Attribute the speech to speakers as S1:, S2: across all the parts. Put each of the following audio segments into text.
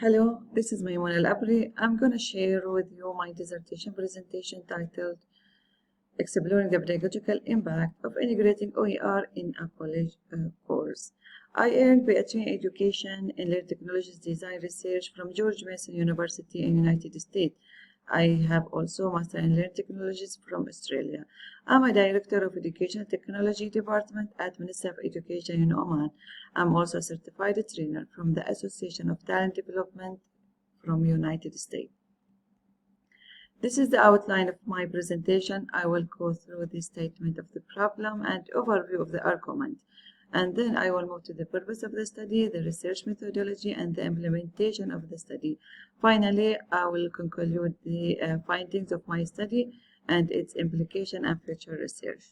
S1: Hello, this is Maimuna Al-Abri. I'm going to share with you my dissertation presentation titled Exploring the Pedagogical Impact of Integrating OER in a College Course. I earned PhD in Education in Learning Technologies Design Research from George Mason University in the United States. I have also Master in Learning Technologies from Australia. I'm a Director of Educational Technology Department at Ministry of Education in Oman. I'm also a certified trainer from the Association of Talent Development from United States. This is the outline of my presentation. I will go through the statement of the problem and overview of the argument, and then I will move to the purpose of the study, the research methodology, and the implementation of the study. Finally, I will conclude the findings of my study and its implication and future research.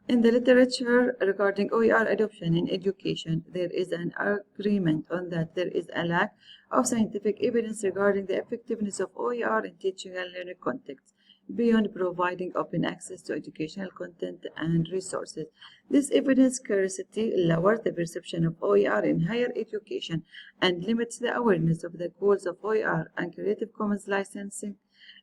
S1: In the literature regarding OER adoption in education, there is an agreement on that there is a lack of scientific evidence regarding the effectiveness of OER in teaching and learning contexts, beyond providing open access to educational content and resources. This evidence scarcity lowers the perception of OER in higher education and limits the awareness of the goals of OER and Creative Commons licensing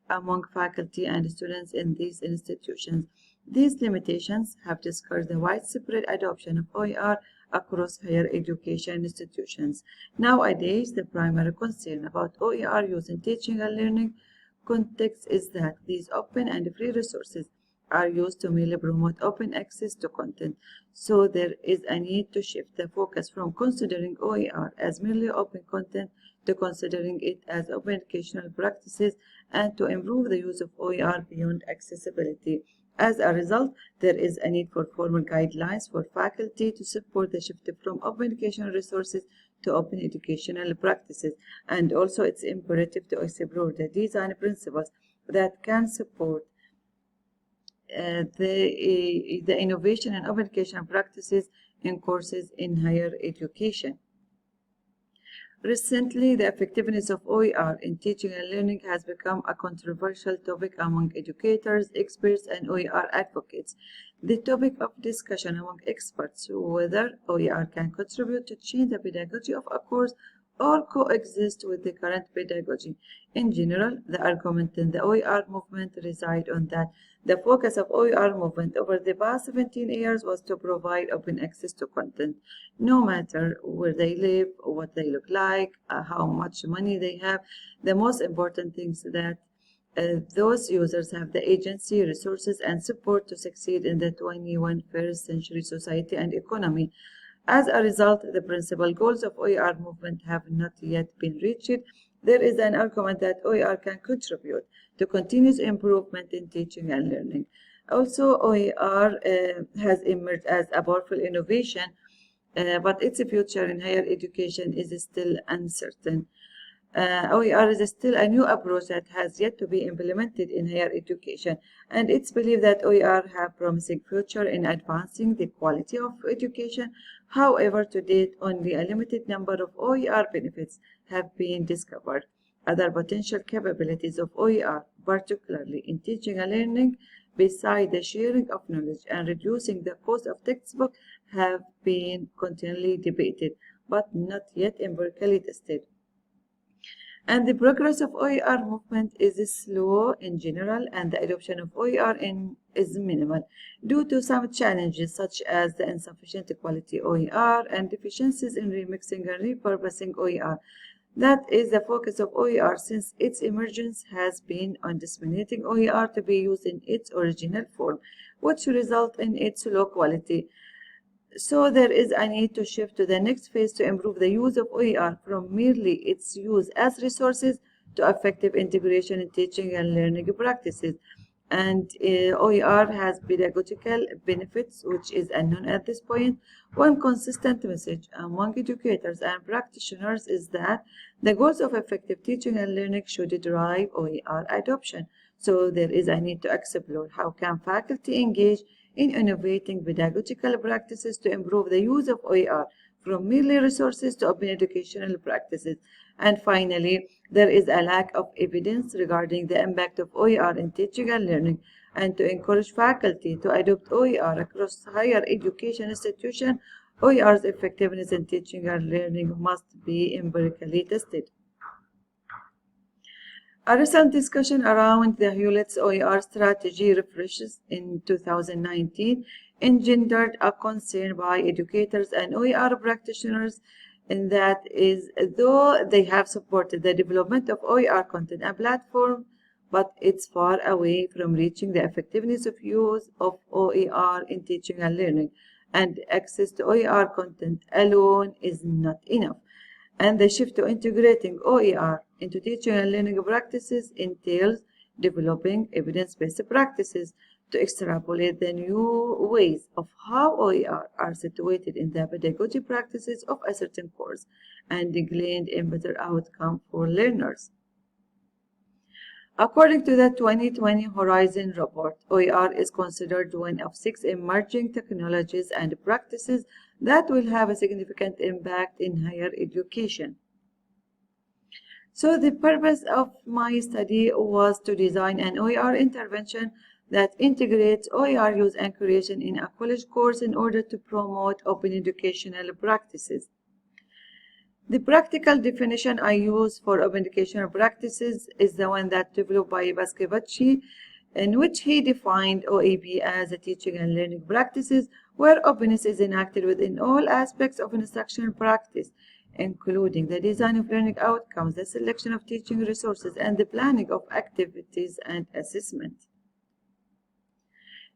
S1: among faculty and students in these institutions. These limitations have discouraged the widespread adoption of OER across higher education institutions. Nowadays, the primary concern about OER use in teaching and learning context is that these open and free resources are used to merely promote open access to content. So there is a need to shift the focus from considering OER as merely open content to considering it as open educational practices and to improve the use of OER beyond accessibility. As a result, there is a need for formal guidelines for faculty to support the shift from open educational resources to open educational practices, and also it's imperative to explore the design principles that can support the innovation and open educational practices in courses in higher education. Recently, the effectiveness of OER in teaching and learning has become a controversial topic among educators, experts, and OER advocates. The topic of discussion among experts whether OER can contribute to change the pedagogy of a course or coexist with the current pedagogy. In general, the argument in the OER movement reside on that the focus of OER movement over the past 17 years was to provide open access to content, no matter where they live, what they look like, how much money they have. The most important thing is that those users have the agency, resources, and support to succeed in the 21st century society and economy. As a result, the principal goals of OER movement have not yet been reached. There is an argument that OER can contribute to continuous improvement in teaching and learning. Also, OER has emerged as a powerful innovation, but its future in higher education is still uncertain. OER is still a new approach that has yet to be implemented in higher education, and it's believed that OER have promising future in advancing the quality of education. However, to date, only a limited number of OER benefits have been discovered. Other potential capabilities of OER, particularly in teaching and learning, besides the sharing of knowledge and reducing the cost of textbook, have been continually debated, but not yet empirically tested. And the progress of OER movement is slow in general, and the adoption of OER is minimal due to some challenges such as the insufficient quality OER and deficiencies in remixing and repurposing OER. That is the focus of OER since its emergence has been on disseminating OER to be used in its original form, which result in its low quality. So there is a need to shift to the next phase to improve the use of OER from merely its use as resources to effective integration in teaching and learning practices. And OER has pedagogical benefits, which is unknown at this point. One consistent message among educators and practitioners is that the goals of effective teaching and learning should drive OER adoption. So there is a need to explore how can faculty engage in innovating pedagogical practices to improve the use of OER from merely resources to open educational practices. And finally, there is a lack of evidence regarding the impact of OER in teaching and learning, and to encourage faculty to adopt OER across higher education institutions OER's effectiveness in teaching and learning must be empirically tested. A recent discussion around the Hewlett's OER strategy refreshes in 2019 engendered a concern by educators and OER practitioners in that is, though they have supported the development of OER content and platform, but it's far away from reaching the effectiveness of use of OER in teaching and learning, and access to OER content alone is not enough. And the shift to integrating OER into teaching and learning practices entails developing evidence-based practices to extrapolate the new ways of how OER are situated in the pedagogy practices of a certain course and gleaned a better outcome for learners. According to the 2020 Horizon report, OER is considered one of 6 emerging technologies and practices that will have a significant impact in higher education. So the purpose of my study was to design an OER intervention that integrates OER use and creation in a college course in order to promote open educational practices. The practical definition I use for open educational practices is the one that developed by Baskevacci, in which he defined OEP as a teaching and learning practices where openness is enacted within all aspects of instructional practice, including the design of learning outcomes, the selection of teaching resources, and the planning of activities and assessment.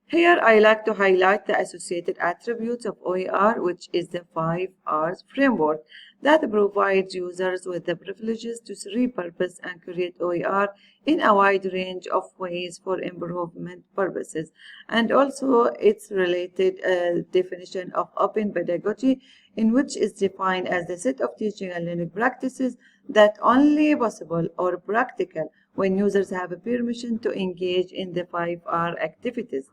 S1: Here I like to highlight the associated attributes of OER, which is the 5 R's framework that provides users with the privileges to repurpose and create OER in a wide range of ways for improvement purposes, and also its related definition of open pedagogy, in which is defined as the set of teaching and learning practices that only possible or practical when users have a permission to engage in the 5R activities.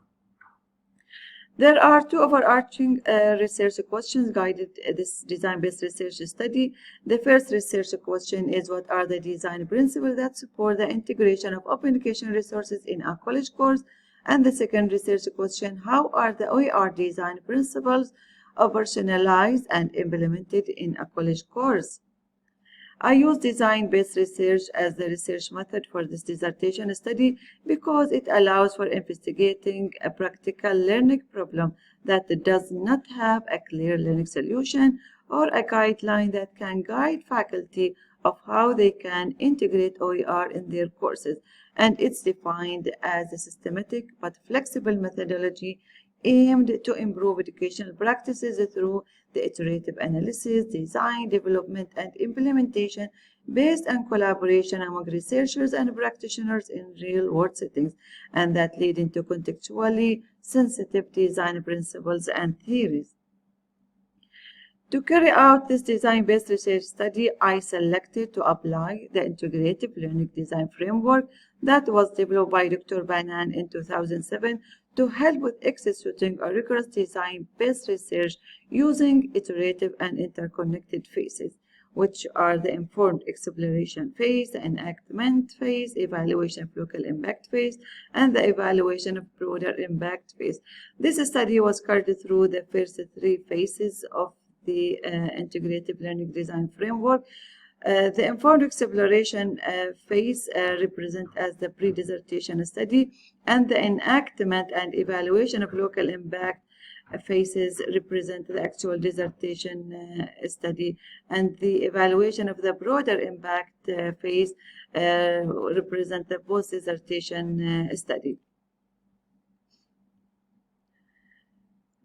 S1: There are 2 overarching research questions guided this design-based research study. The first research question is, what are the design principles that support the integration of open education resources in a college course? And the second research question, how are the OER design principles operationalized and implemented in a college course? I use design-based research as the research method for this dissertation study because it allows for investigating a practical learning problem that does not have a clear learning solution or a guideline that can guide faculty of how they can integrate OER in their courses, and it's defined as a systematic but flexible methodology aimed to improve educational practices through the iterative analysis, design, development, and implementation based on collaboration among researchers and practitioners in real-world settings, and that lead into contextually sensitive design principles and theories. To carry out this design-based research study, I selected to apply the integrative learning design framework that was developed by Dr. Banan in 2007 to help with executing a rigorous design-based research using iterative and interconnected phases, which are the informed exploration phase, the enactment phase, evaluation of local impact phase, and the evaluation of broader impact phase. This study was carried through the first 3 phases of the integrative learning design framework. The informed exploration phase represents as the pre-dissertation study, and the enactment and evaluation of local impact phases represent the actual dissertation study, and the evaluation of the broader impact phase represent the post-dissertation study.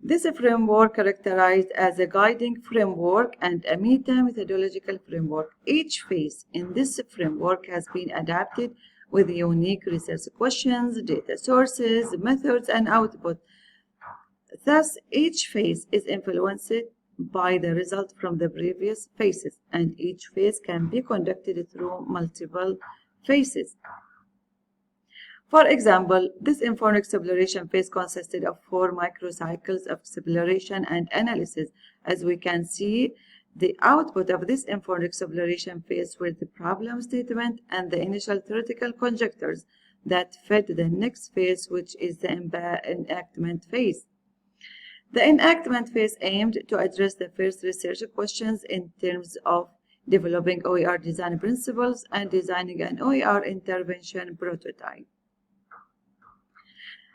S1: This framework characterized as a guiding framework and a meta-methodological framework. Each phase in this framework has been adapted with unique research questions, data sources, methods, and output. Thus, each phase is influenced by the result from the previous phases, and each phase can be conducted through multiple phases. For example, this informed exploration phase consisted of 4 microcycles of exploration and analysis. As we can see, the output of this informed exploration phase were the problem statement and the initial theoretical conjectures that fed the next phase, which is the enactment phase. The enactment phase aimed to address the first research questions in terms of developing OER design principles and designing an OER intervention prototype.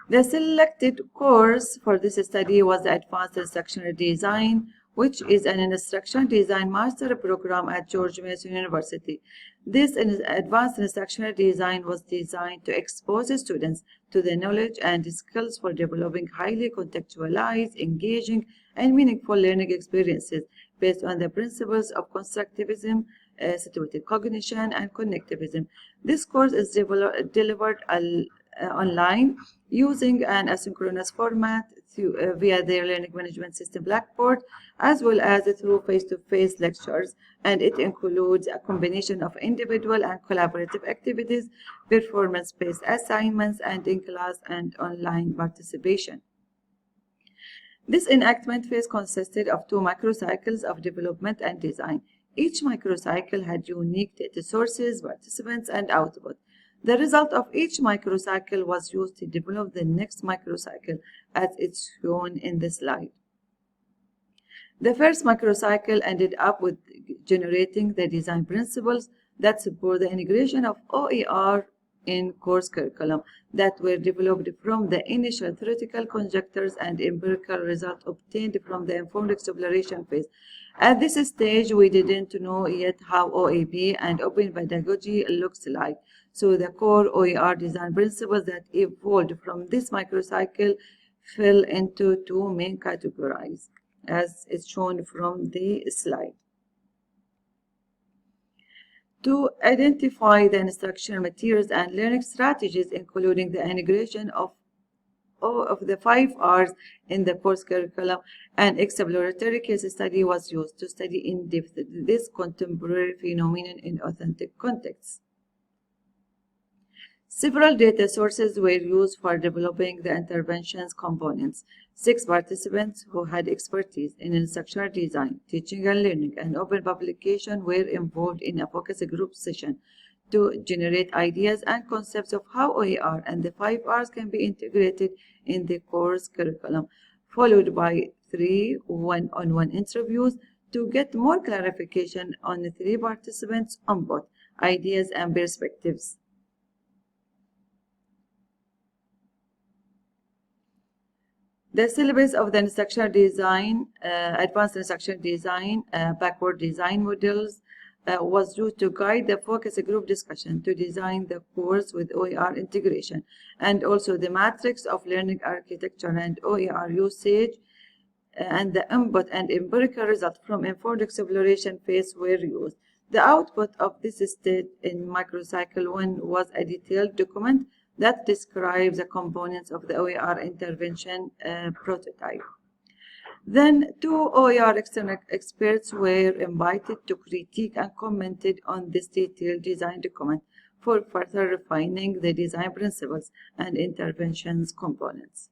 S1: The selected course for this study was the Advanced Instructional Design, which is an instructional design master program at George Mason University. This advanced instructional design was designed to expose students to the knowledge and skills for developing highly contextualized, engaging, and meaningful learning experiences based on the principles of constructivism, situated cognition, and connectivism. This course is delivered online using an asynchronous format via their learning management system Blackboard, as well as through face-to-face lectures, and it includes a combination of individual and collaborative activities, performance-based assignments, and in-class and online participation. This enactment phase consisted of 2 microcycles of development and design. Each microcycle had unique data sources, participants, and output. The result of each microcycle was used to develop the next microcycle, as it's shown in the slide. The first microcycle ended up with generating the design principles that support the integration of OER in course curriculum that were developed from the initial theoretical conjectures and empirical results obtained from the informed exploration phase. At this stage, we didn't know yet how OEP and open pedagogy looks like. So the core OER design principles that evolved from this microcycle fell into 2 main categories, as is shown from the slide. To identify the instructional materials and learning strategies, including the integration of the 5 R's in the course curriculum, an exploratory case study was used to study in depth this contemporary phenomenon in authentic contexts. Several data sources were used for developing the intervention's components. 6 participants who had expertise in instructional design, teaching and learning, and open publication were involved in a focus group session to generate ideas and concepts of how OER and the 5 R's can be integrated in the course curriculum, followed by 3 one-on-one interviews to get more clarification on the 3 participants' input, ideas, and perspectives. The syllabus of the instructional design, advanced instructional design, backward design models was used to guide the focus group discussion to design the course with OER integration, and also the matrix of learning architecture and OER usage and the input and empirical result from informed exploration phase were used. The output of this stage in microcycle 1 was a detailed document that describes the components of the OER intervention prototype. Then 2 OER external experts were invited to critique and commented on this detailed design document for further refining the design principles and interventions components.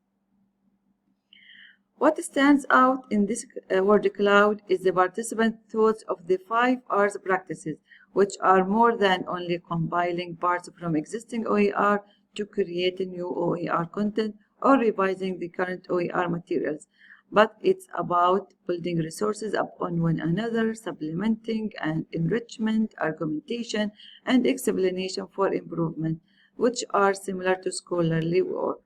S1: What stands out in this word cloud is the participant thoughts of the 5 R's practices, which are more than only compiling parts from existing OER to create a new OER content or revising the current OER materials, but it's about building resources upon one another, supplementing and enrichment, argumentation, and explanation for improvement, which are similar to scholarly work.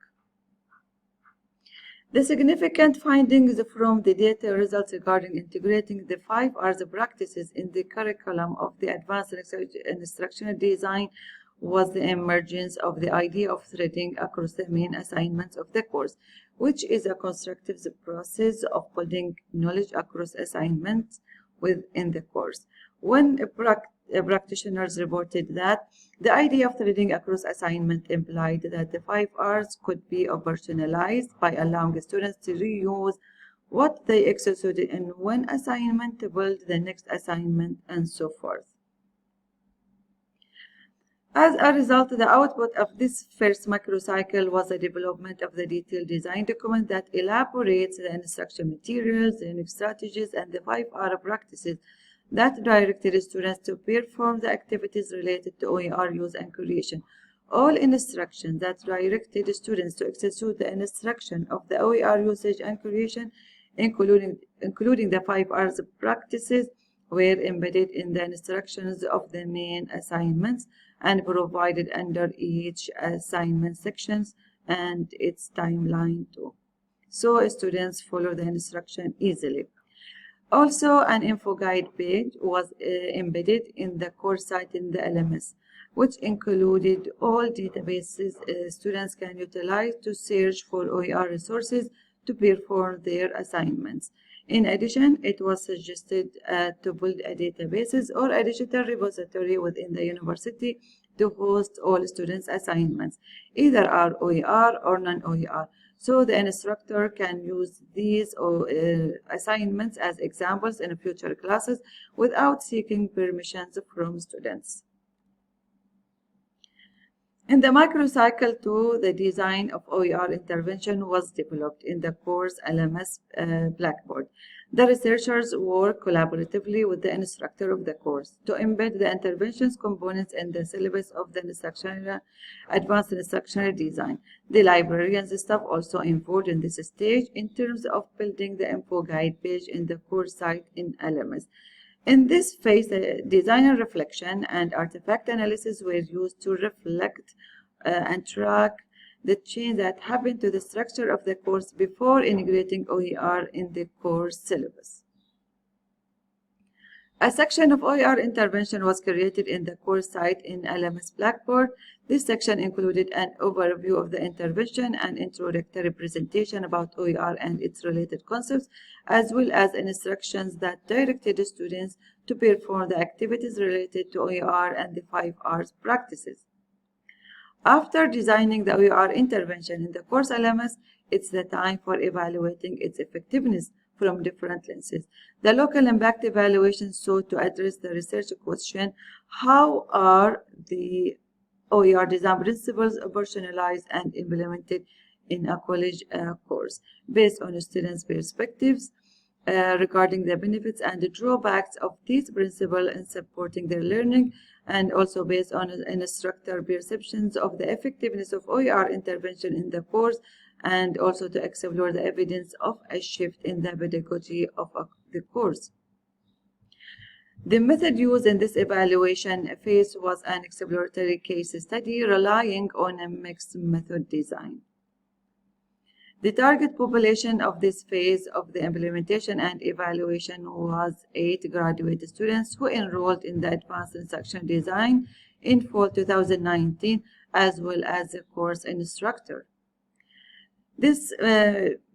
S1: The significant findings from the data results regarding integrating the 5 R's practices in the curriculum of the advanced instructional design was the emergence of the idea of threading across the main assignments of the course, which is a constructive process of building knowledge across assignments within the course. When practitioners reported that the idea of threading across assignment implied that the 5 R's could be operationalized by allowing students to reuse what they executed in one assignment to build the next assignment, and so forth. As a result, the output of this first microcycle was the development of the detailed design document that elaborates the instruction materials, the learning strategies, and the 5 R practices that directed students to perform the activities related to OER use and creation, All instructions that directed students to execute the instruction of the OER usage and creation, including the 5 R's practices, were embedded in the instructions of the main assignments and provided under each assignment sections and its timeline too, so students follow the instruction easily. Also, an info guide page was embedded in the course site in the LMS, which included all databases students can utilize to search for OER resources to perform their assignments. In addition, it was suggested to build a databases or a digital repository within the university to host all students' assignments, either are OER or non-OER, so the instructor can use these assignments as examples in future classes without seeking permissions from students. In the microcycle 2, the design of OER intervention was developed in the course LMS Blackboard. The researchers work collaboratively with the instructor of the course to embed the interventions components in the syllabus of the advanced instructional design. The librarians staff also involved in this stage in terms of building the info guide page in the course site in LMS. In this phase, the designer reflection and artifact analysis were used to reflect and track the change that happened to the structure of the course before integrating OER in the course syllabus. A section of OER intervention was created in the course site in LMS Blackboard. This section included an overview of the intervention and introductory presentation about OER and its related concepts, as well as instructions that directed students to perform the activities related to OER and the 5 R's practices. After designing the OER intervention in the course LMS, it's the time for evaluating its effectiveness from different lenses. The local impact evaluation sought to address the research question, how are the OER design principles operationalized and implemented in a college course, based on students' perspectives regarding the benefits and the drawbacks of these principles in supporting their learning, and also based on instructor perceptions of the effectiveness of OER intervention in the course, and also to explore the evidence of a shift in the pedagogy of the course. The method used in this evaluation phase was an exploratory case study relying on a mixed method design. The target population of this phase of the implementation and evaluation was 8 graduate students who enrolled in the Advanced Instruction Design in fall 2019, as well as a course instructor. This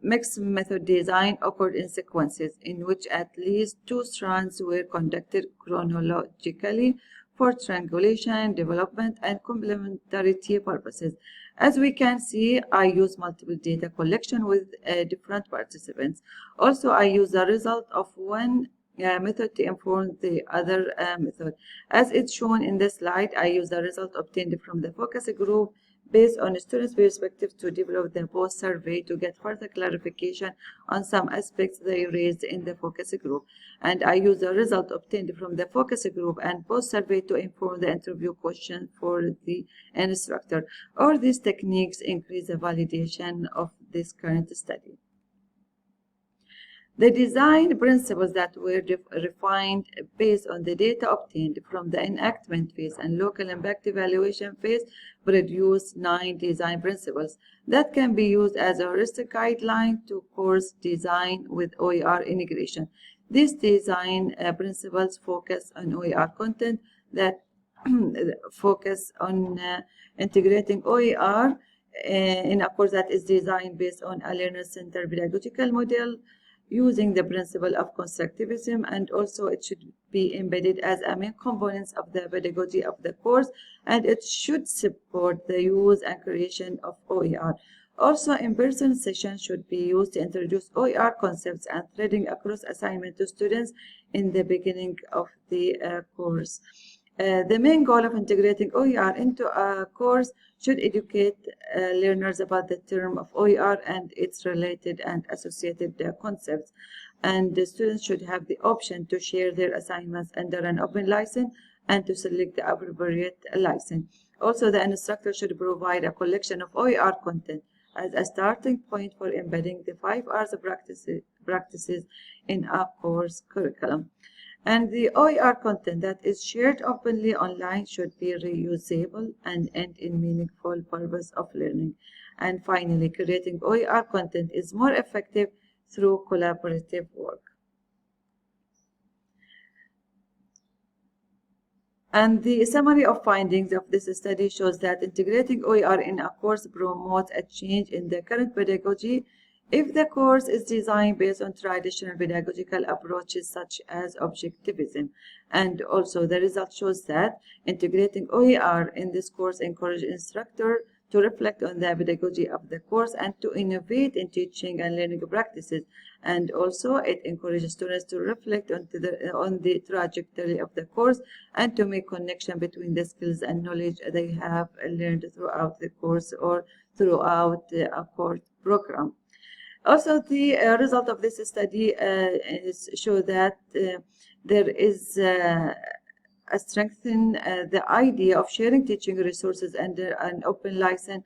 S1: mixed method design occurred in sequences in which at least 2 strands were conducted chronologically for triangulation, development, and complementarity purposes. As we can see, I use multiple data collection with different participants. Also, I use the result of one method to inform the other method. As it's shown in the slide, I use the result obtained from the focus group based on students' perspective to develop the post-survey to get further clarification on some aspects they raised in the focus group. And I use the result obtained from the focus group and post-survey to inform the interview question for the instructor. All these techniques increase the validation of this current study. The design principles that were refined based on the data obtained from the enactment phase and local impact evaluation phase produce 9 design principles that can be used as a heuristic guideline to course design with OER integration. These design principles focus on OER content that focus on integrating OER in a course that is designed based on a learner-centered pedagogical model, using the principle of constructivism, and also it should be embedded as a main components of the pedagogy of the course, and it should support the use and creation of OER. Also, in-person sessions should be used to introduce OER concepts and threading across assignment to students in the beginning of the course. The main goal of integrating OER into a course should educate learners about the term of OER and its related and associated concepts. and the students should have the option to share their assignments under an open license and to select the appropriate license. Also, the instructor should provide a collection of OER content as a starting point for embedding the 5 R's practices in a course curriculum. And the OER content that is shared openly online should be reusable and end in meaningful purpose of learning. And finally, creating OER content is more effective through collaborative work. And the summary of findings of this study shows that integrating OER in a course promotes a change in the current pedagogy if the course is designed based on traditional pedagogical approaches such as objectivism. And also the result shows that integrating OER in this course encourages instructors to reflect on the pedagogy of the course and to innovate in teaching and learning practices. And also it encourages students to reflect on the trajectory of the course and to make connection between the skills and knowledge they have learned throughout the course or throughout a course program. Also, the result of this study show that there is strengthen the idea of sharing teaching resources under an open license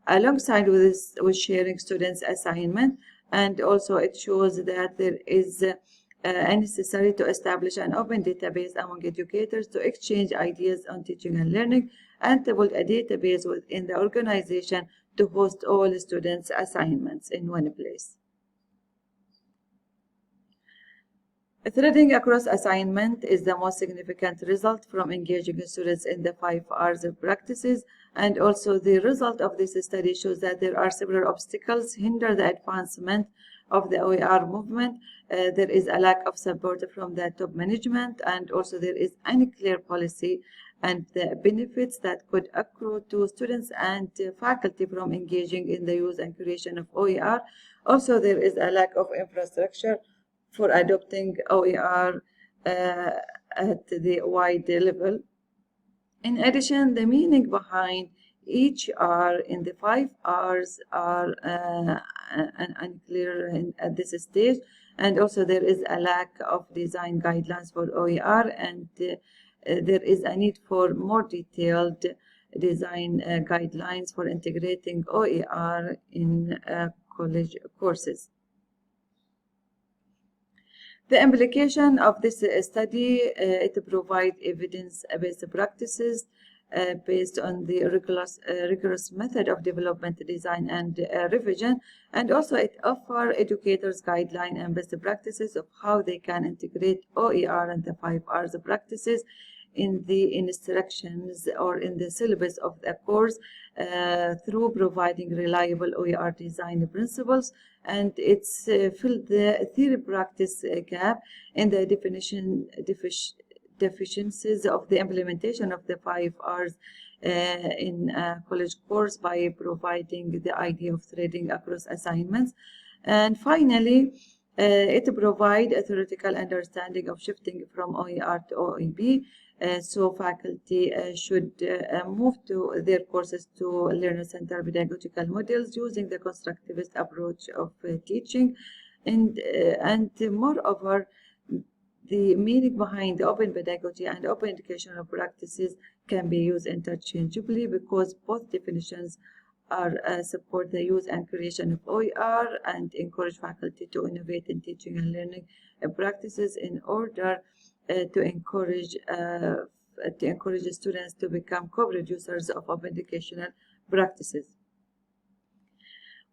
S1: alongside with sharing students' assignment. And also it shows that there is necessary to establish an open database among educators to exchange ideas on teaching and learning and to build a database within the organization to host all students' assignments in one place. Threading across assignment is the most significant result from engaging students in the 5 R's practices, and also the result of this study shows that there are several obstacles hinder the advancement of the OER movement. There is a lack of support from the top management, and also there is unclear policy and the benefits that could accrue to students and faculty from engaging in the use and creation of OER. Also, there is a lack of infrastructure for adopting OER at the wide level. In addition, the meaning behind each R in the 5 R's are unclear at this stage, and also there is a lack of design guidelines for OER, and there is a need for more detailed design guidelines for integrating OER in college courses. The implication of this study, it provides evidence-based practices based on the rigorous method of development, design, and revision, and also it offers educators guidelines and best practices of how they can integrate OER and the 5 R's practices in the instructions or in the syllabus of the course through providing reliable OER design principles, and it's filled the theory-practice gap in the deficiencies of the implementation of the 5 R's in a college course by providing the idea of threading across assignments. And finally, it provides a theoretical understanding of shifting from OER to OEB. So faculty should move to their courses to learner-centered pedagogical models using the constructivist approach of teaching, and moreover, the meaning behind the open pedagogy and open educational practices can be used interchangeably because both definitions are support the use and creation of OER and encourage faculty to innovate in teaching and learning practices in order to encourage students to become co-producers of open educational practices.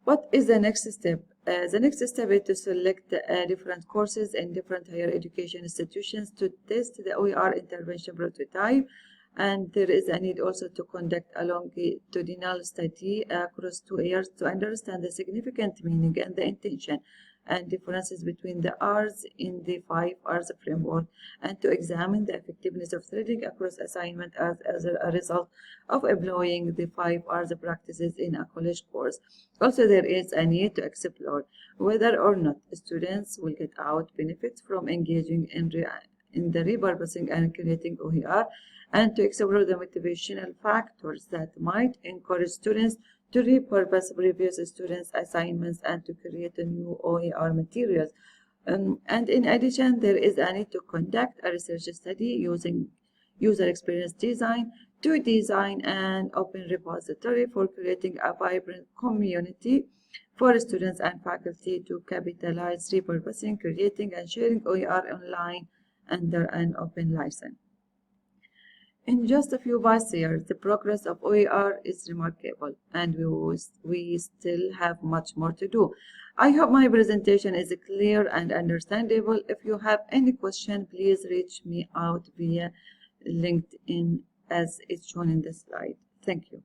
S1: What is the next step? The next step is to select different courses in different higher education institutions to test the OER intervention prototype, and there is a need also to conduct a longitudinal study across 2 years to understand the significant meaning and the intention and differences between the R's in the 5 R's framework, and to examine the effectiveness of threading across assignment as a result of employing the 5 R's practices in a college course. Also, there is a need to explore whether or not students will get out benefits from engaging in the repurposing and creating OER, and to explore the motivational factors that might encourage students to repurpose previous students' assignments and to create a new OER materials. And in addition, there is a need to conduct a research study using user experience design to design an open repository for creating a vibrant community for students and faculty to capitalize repurposing, creating, and sharing OER online under an open license. In just a few past years, the progress of OER is remarkable, and we still have much more to do. I hope my presentation is clear and understandable. If you have any question, please reach me out via LinkedIn as is shown in this slide. Thank you.